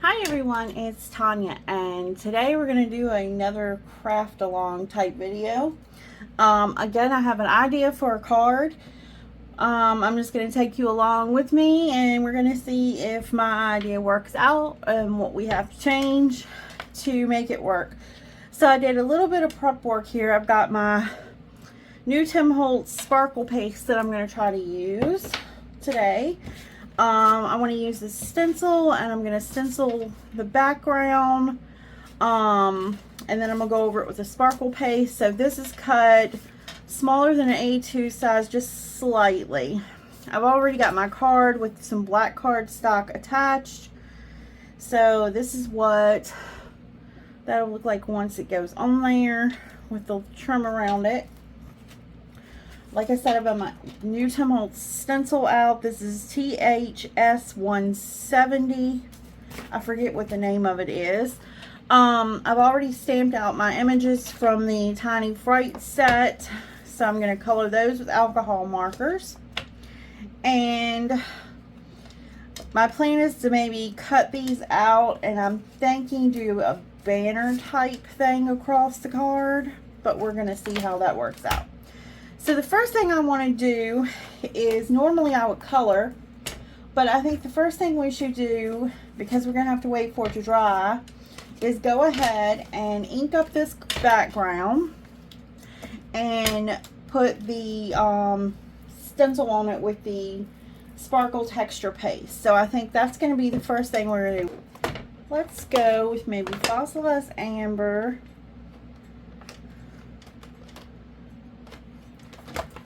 Hi everyone, it's Tanya, and today we're going to do another craft along type video. Again, I have an idea for a card. I'm just going to take you along with me, and we're going to see if my idea works out and what we have to change to make it work. So I did a little bit of prep work here. I've got my new Tim Holtz sparkle paste that I'm going to try to use today. I want to use this stencil, and I'm going to stencil the background, and then I'm going to go over it with a sparkle paste. So this is cut smaller than an A2 size, just slightly. I've already got my card with some black cardstock attached. So this is what that'll look like once it goes on there with the trim around it. Like I said, I've got my new Tim Holtz stencil out. This is THS 170. I forget what the name of it is. I've already stamped out my images from the tiny Frights set. So I'm going to color those with alcohol markers. And my plan is to maybe cut these out, and I'm thinking do a banner type thing across the card. But we're going to see how that works out. So the first thing I want to do is, normally I would color, but I think the first thing we should do, because we're going to have to wait for it to dry, is go ahead and ink up this background and put the stencil on it with the sparkle texture paste. So I think that's going to be the first thing we're going to do. Let's go with maybe fossilized amber,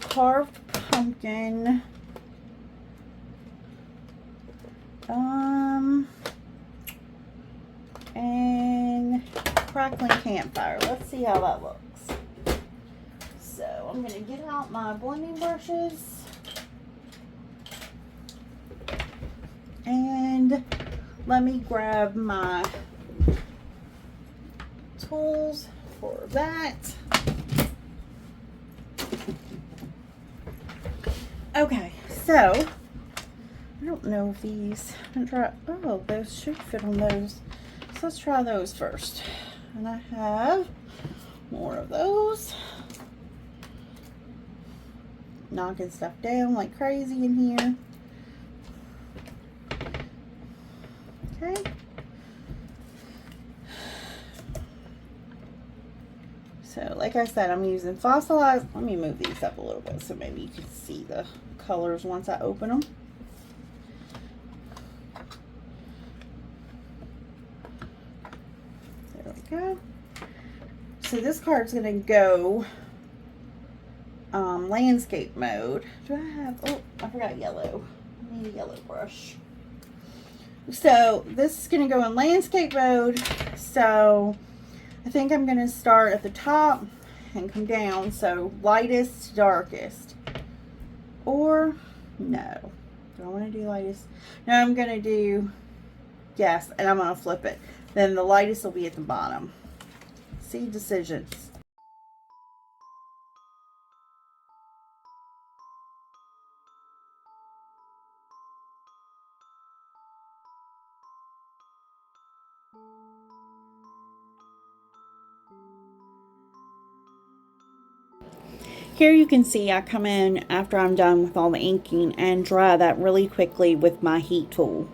carved pumpkin, and crackling campfire. Let's see how that looks. So I'm going to get out my blending brushes and let me grab my tools for that. Okay, so I don't know if these, oh, those should fit on those. So let's try those first. And I have more of those. Knocking stuff down like crazy in here. Okay. So like I said, I'm using fossilized. Let me move these up a little bit so maybe you can see the colors once I open them. There we go. So this card's going to go landscape mode. Do I have, oh, I forgot yellow. I need a yellow brush. So this is going to go in landscape mode. So I think I'm going to start at the top and come down. So lightest to darkest. Or no. Do I want to do lightest? No, I'm going to do, yes, and I'm going to flip it. Then the lightest will be at the bottom. See, decisions. Here you can see I come in after I'm done with all the inking and dry that really quickly with my heat tool.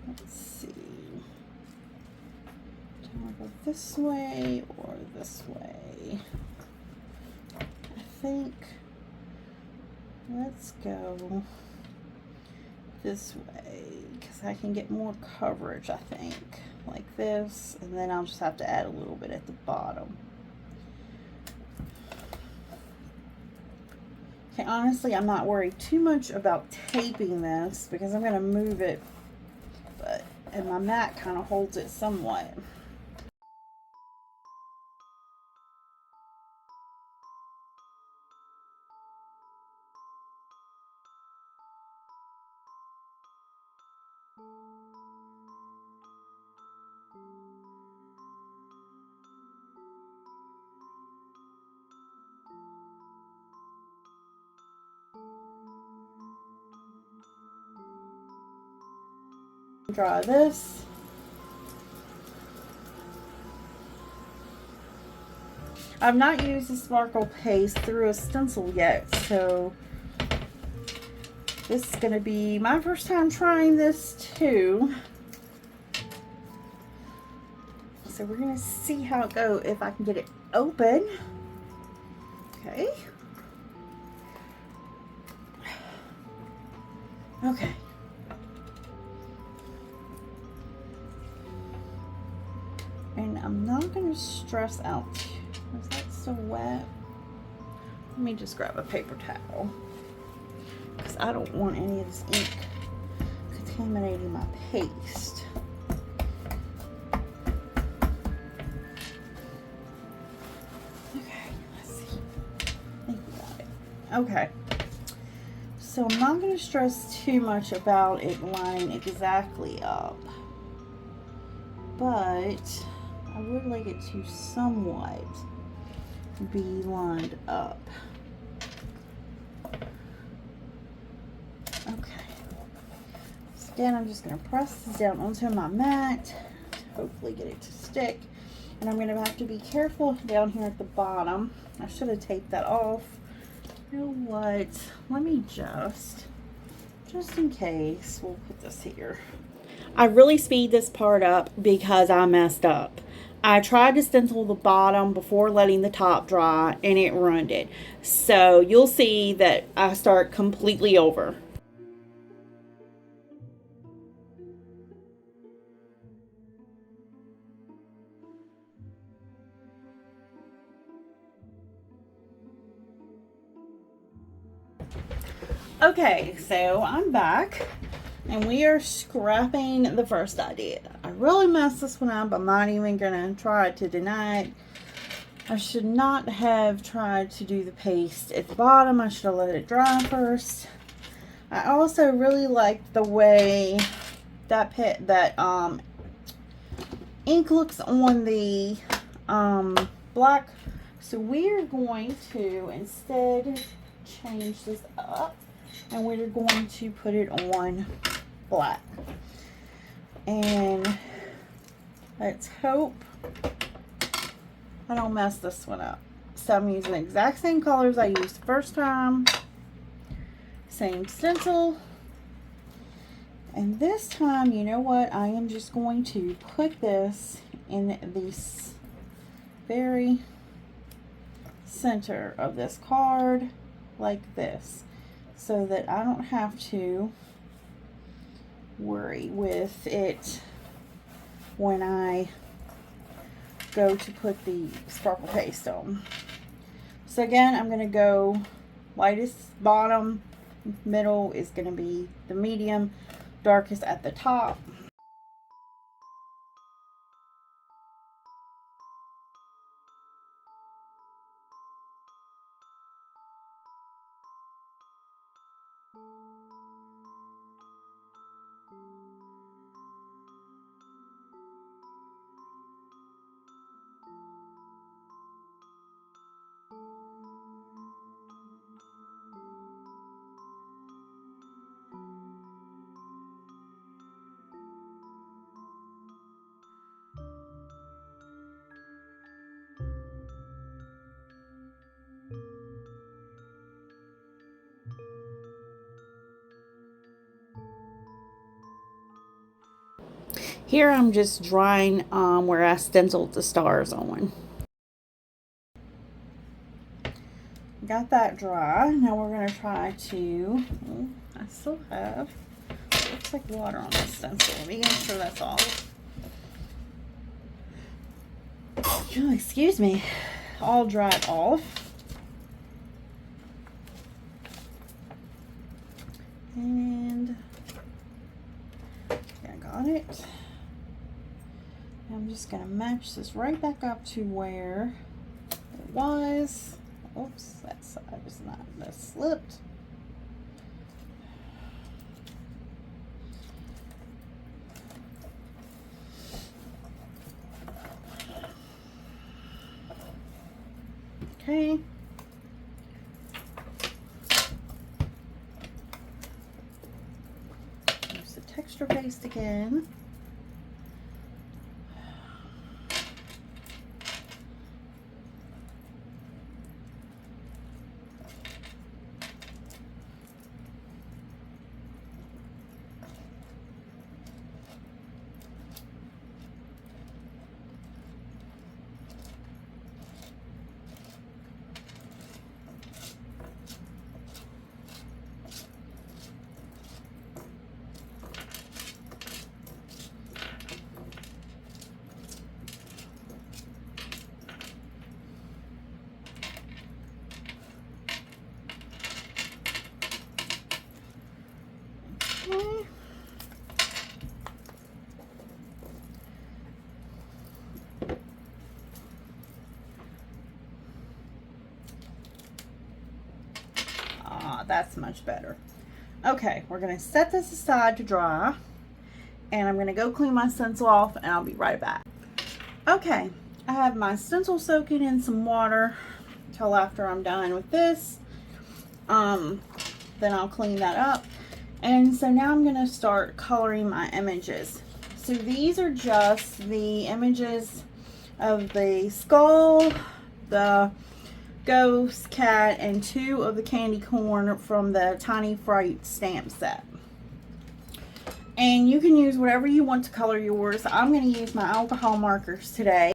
Let's see. Do I want to go this way or this way? I think let's go this way because I can get more coverage, I think, like this, and then I'll just have to add a little bit at the bottom. Okay, honestly, I'm not worried too much about taping this because I'm going to move it, and my mat kind of holds it somewhat. Dry this. I've not used the sparkle paste through a stencil yet, so this is going to be my first time trying this too. So we're going to see how it goes if I can get it open. Okay. Okay. And I'm not going to stress out. Is that still wet? Let me just grab a paper towel, because I don't want any of this ink contaminating my paste. Okay, let's see. I think we got it. Okay. So I'm not going to stress too much about it lining exactly up, but I would like it to somewhat be lined up. Okay. So again, I'm just going to press this down onto my mat to hopefully get it to stick. And I'm going to have to be careful down here at the bottom. I should have taped that off. You know what? Let me just in case, we'll put this here. I really speed this part up because I messed up. I tried to stencil the bottom before letting the top dry, and it ruined it. So you'll see that I start completely over. Okay, so I'm back. And we are scrapping the first idea. I really messed this one up. I'm not even going to try to deny it. I should not have tried to do the paste at the bottom. I should have let it dry first. I also really liked the way that ink looks on the black. So we're going to instead change this up. And we're going to put it on black. And let's hope I don't mess this one up. So I'm using the exact same colors I used the first time. Same stencil. And this time, you know what? I am just going to put this in the very center of this card like this, so that I don't have to worry with it when I go to put the sparkle paste on. So again, I'm going to go lightest bottom, middle is going to be the medium, darkest at the top. Here I'm just drawing where I stenciled the stars on. Got that dry. Now we're going to try to, I still have, looks like water on this stencil. Let me make sure that's all. Oh, excuse me. All dried off. And I got it. I'm just going to match this right back up to where it was. Oops, that side is not, that slipped. Okay. Use the texture paste again. Okay. That's much better. Okay, we're going to set this aside to dry, and I'm going to go clean my stencil off, and I'll be right back. Okay, I have my stencil soaking in some water till after I'm done with this. Then I'll clean that up. And so now I'm going to start coloring my images. So these are just the images of the skull, the ghost, cat, and 2 of the candy corn from the Tiny Frights stamp set. And you can use whatever you want to color yours. I'm going to use my alcohol markers today.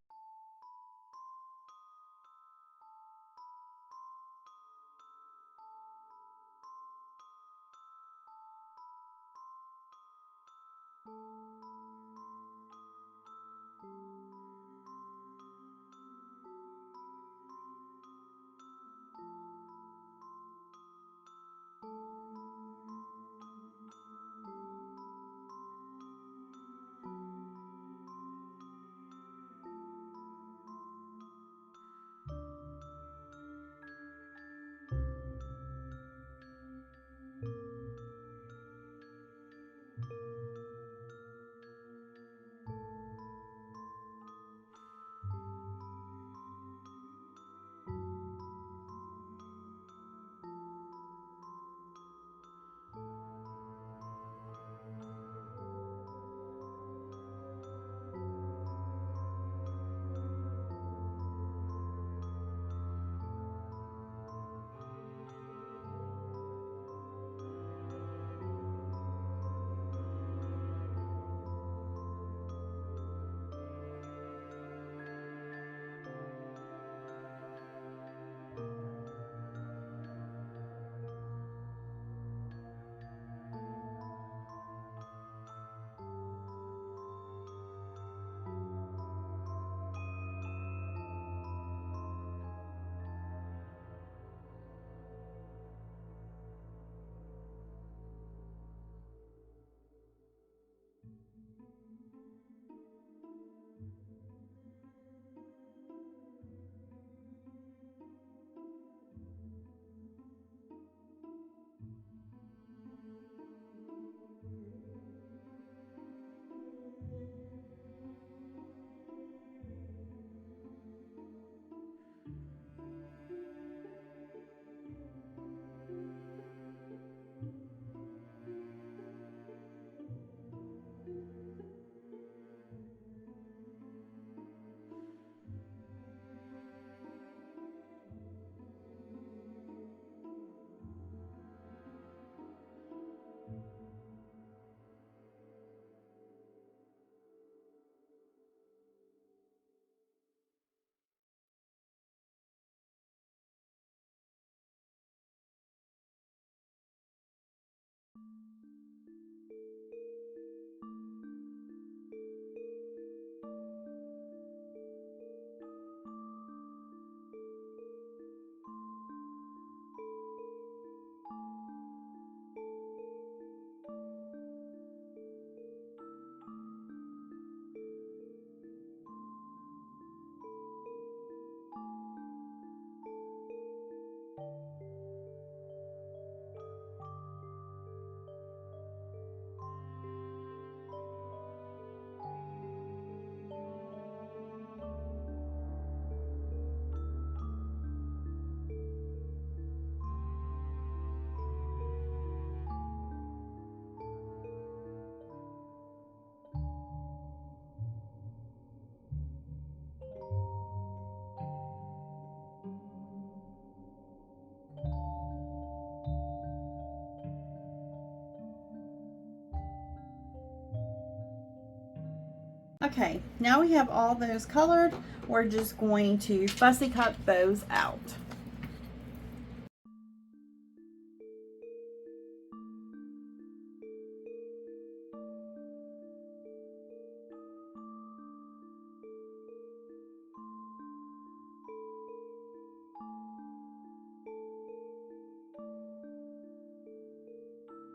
Okay, now we have all those colored. We're just going to fussy cut those out.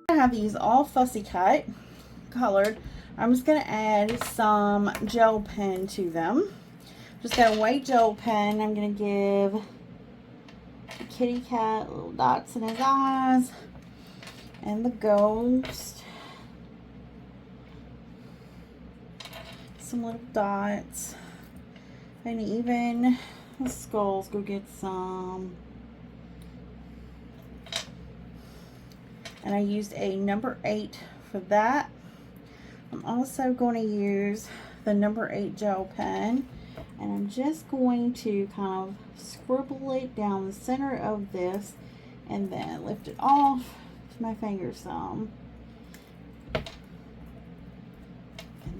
I have these all fussy cut, colored. I'm just going to add some gel pen to them. Just got a white gel pen. I'm going to give the kitty cat little dots in his eyes, and the ghost some little dots, and even the skulls. Go get some. And I used a number 8 for that. I'm also going to use the number 8 gel pen, and I'm just going to kind of scribble it down the center of this and then lift it off to my finger some. And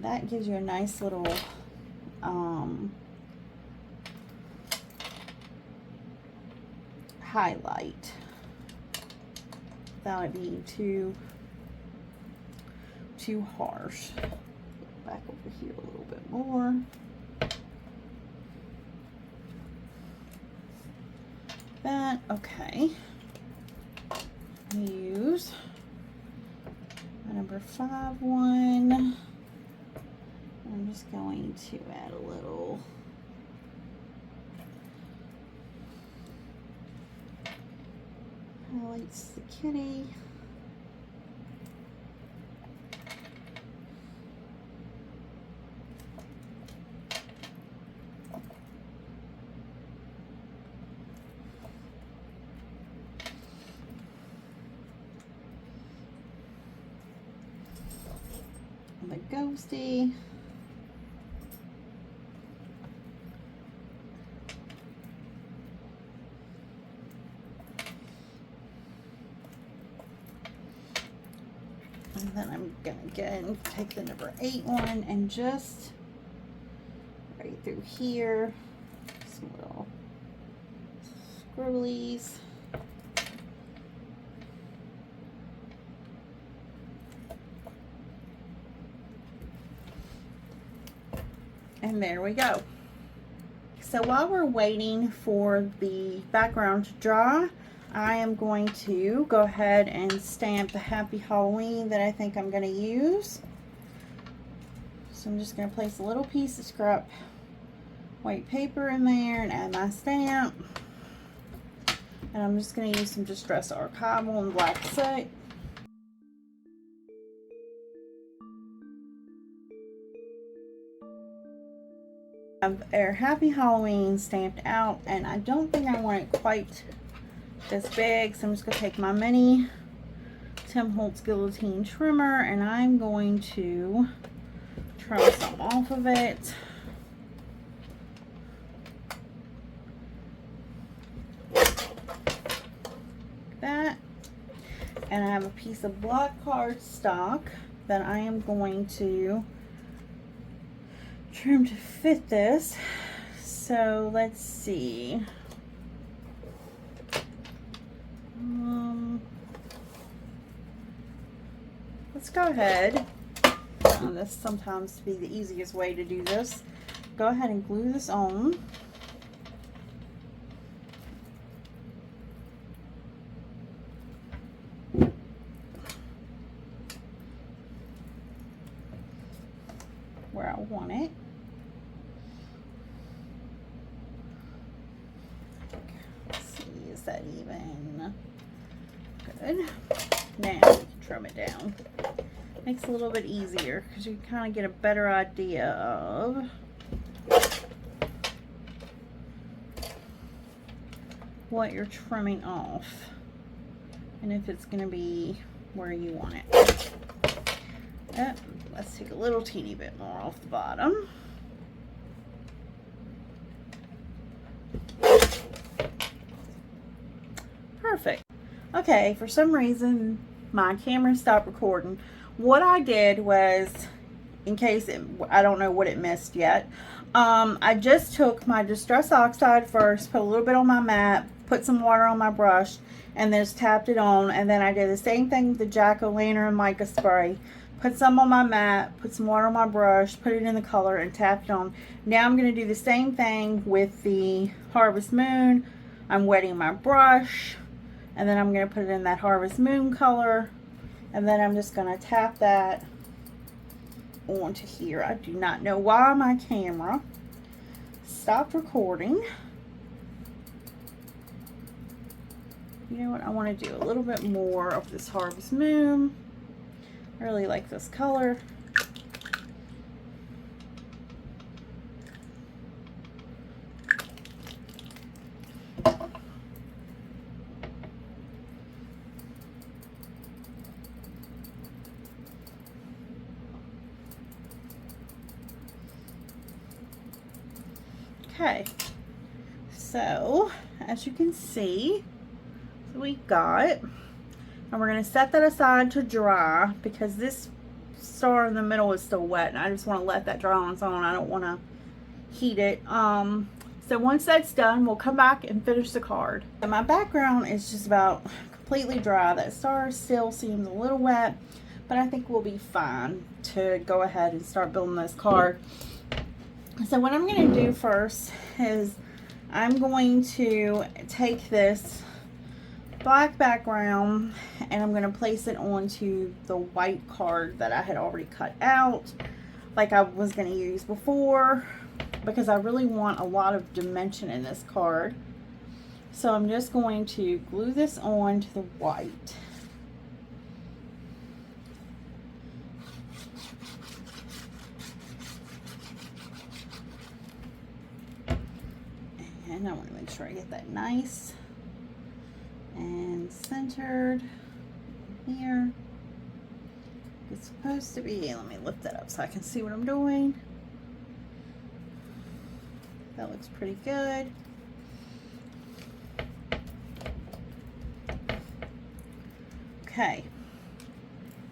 that gives you a nice little highlight without it being too harsh. Back over here a little bit more. That, okay. Use my number 5 one. I'm just going to add a little highlights the kitty. The ghosty. And then I'm gonna again take the number 8 one and just right through here, some little scribblies. And there we go. So while we're waiting for the background to dry, I am going to go ahead and stamp the Happy Halloween that I think I'm going to use. So I'm just going to place a little piece of scrap white paper in there and add my stamp. And I'm just going to use some Distress archival and black soot. Have our Happy Halloween stamped out, and I don't think I want it quite this big, so I'm just going to take my mini Tim Holtz guillotine trimmer and I'm going to trim some off of it. That, and I have a piece of black cardstock that I am going to trim to fit this. So let's see. Let's go ahead. This sometimes to be the easiest way to do this. Go ahead and glue this on. Where I want it. Let's see, is that even good? Now we can trim it down. Makes it a little bit easier because you kind of get a better idea of what you're trimming off and if it's going to be where you want it. Let's take a little teeny bit more off the bottom. Perfect. Okay, for some reason my camera stopped recording. What I did was in case I don't know what it missed yet. I just took my Distress Oxide first, put a little bit on my mat, put some water on my brush, and then just tapped it on. And then I did the same thing with the Jack-o'-lantern mica spray. Put some on my mat, put some water on my brush, put it in the color, and tapped it on. Now I'm going to do the same thing with the Harvest Moon. I'm wetting my brush, and then I'm going to put it in that Harvest Moon color. And then I'm just going to tap that onto here. I do not know why my camera stopped recording. You know what? I want to do a little bit more of this Harvest Moon. I really like this color. Okay, so as you can see, we got, and we're going to set that aside to dry because this star in the middle is still wet and I just want to let that dry on its own. I don't want to heat it. So once that's done, we'll come back and finish the card. And my background is just about completely dry. That star still seems a little wet, but I think we'll be fine to go ahead and start building this card. So what I'm going to do first is I'm going to take this black background and I'm going to place it onto the white card that I had already cut out like I was going to use before, because I really want a lot of dimension in this card. So I'm just going to glue this on to the white. And I want to make sure I get that nice and centered here. It's supposed to be, let me lift that up so I can see what I'm doing. That looks pretty good. Okay.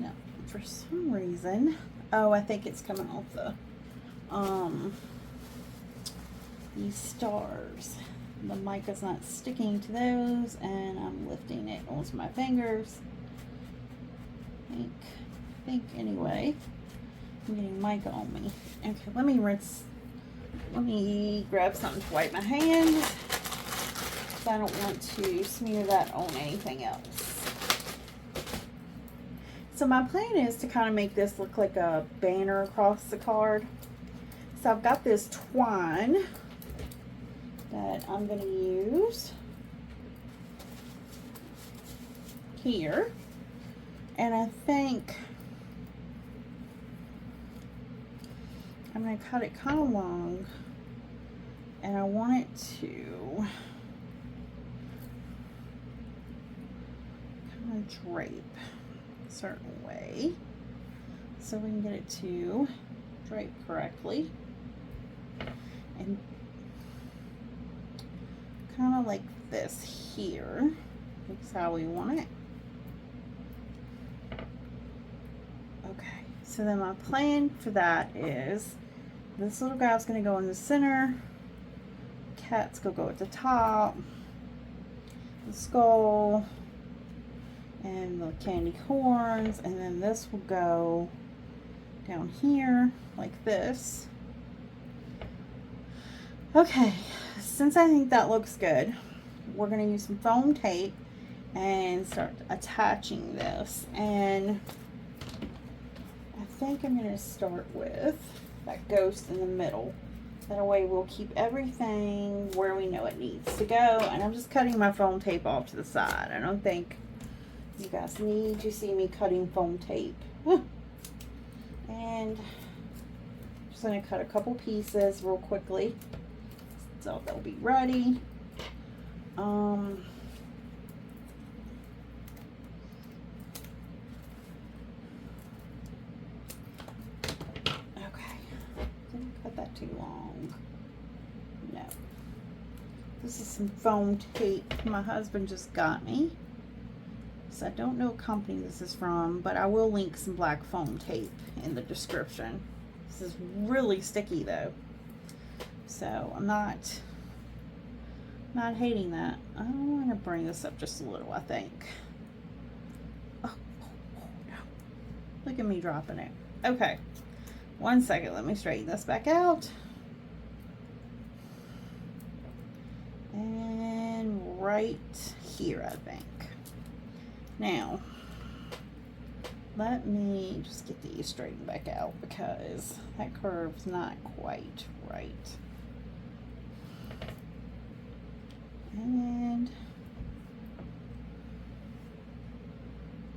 Now, for some reason, oh, I think it's coming off the, these stars. The mica's not sticking to those, and I'm lifting it onto my fingers. I think anyway. I'm getting mica on me. Okay, let me rinse. Let me grab something to wipe my hands, because I don't want to smear that on anything else. So my plan is to kind of make this look like a banner across the card. So I've got this twine that I'm going to use here, and I think I'm going to cut it kind of long, and I want it to kind of drape a certain way so we can get it to drape correctly, and kind of like this here. That's how we want it. Okay, so then my plan for that is this little guy's going to go in the center, cat's going to go at the top, the skull, and the candy corns, and then this will go down here like this. Okay, since I think that looks good, we're going to use some foam tape and start attaching this. And I think I'm going to start with that ghost in the middle. That way we'll keep everything where we know it needs to go. And I'm just cutting my foam tape off to the side. I don't think you guys need to see me cutting foam tape. And just going to cut a couple pieces real quickly, so they'll be ready. Okay, didn't cut that too long. No, this is some foam tape my husband just got me. So I don't know what company this is from, but I will link some black foam tape in the description. This is really sticky though. So I'm not hating that. I'm going to bring this up just a little, I think. Oh, no. Look at me dropping it. Okay. 1 second. Let me straighten this back out. And right here, I think. Now, let me just get these straightened back out because that curve's not quite right. And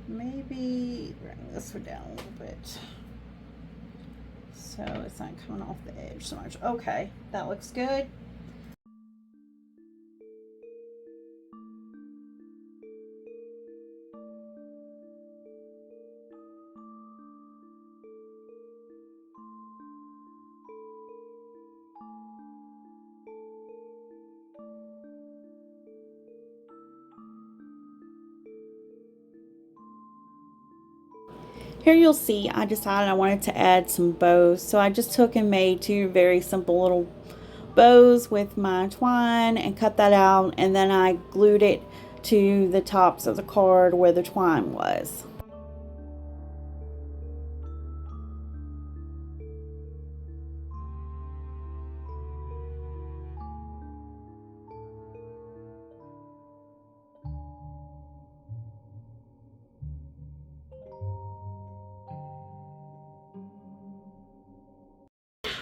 maybe bring this one down a little bit so it's not coming off the edge so much. Okay, that looks good. Here you'll see I decided I wanted to add some bows, so I just took and made two very simple little bows with my twine and cut that out, and then I glued it to the tops of the card where the twine was.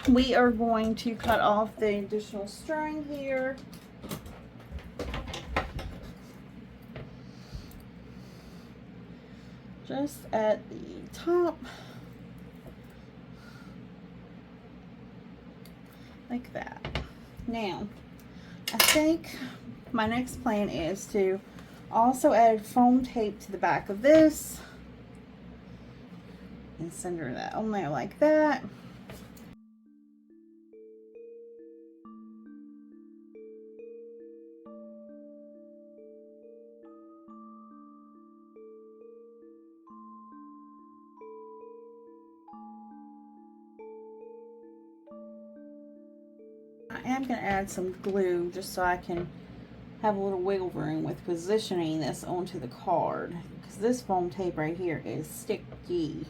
We are going to cut off the additional string here. Just at the top. Like that. Now, I think my next plan is to also add foam tape to the back of this. And center that on there like that. I am going to add some glue just so I can have a little wiggle room with positioning this onto the card, because this foam tape right here is sticky.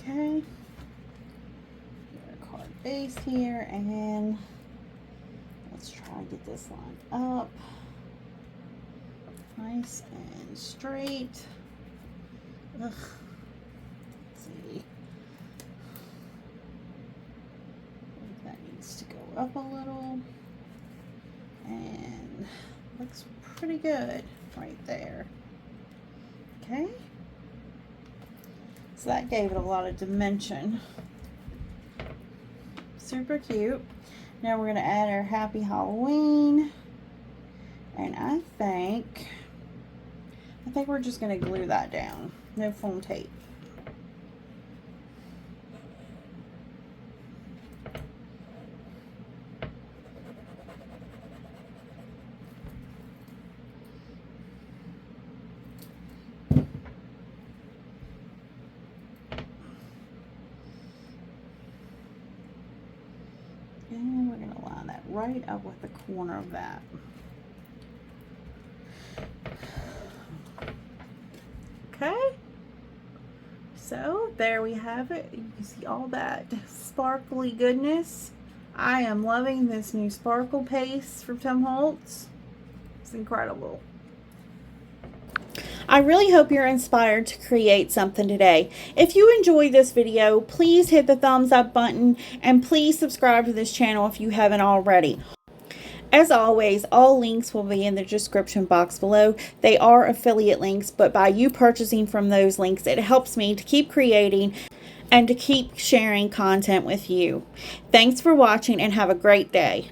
Okay. Base here, and let's try to get this line up nice and straight. Ugh. Let's see, I think that needs to go up a little, and looks pretty good right there. Okay, so that gave it a lot of dimension. Super cute. Now we're going to add our Happy Halloween, and I think we're just going to glue that down. No foam tape. And we're going to line that right up with the corner of that. Okay. So there we have it. You can see all that sparkly goodness. I am loving this new sparkle paste from Tim Holtz. It's incredible. I really hope you're inspired to create something today. If you enjoyed this video, please hit the thumbs up button, and please subscribe to this channel if you haven't already. As always, all links will be in the description box below. They are affiliate links, but by you purchasing from those links, it helps me to keep creating and to keep sharing content with you. Thanks for watching, and have a great day.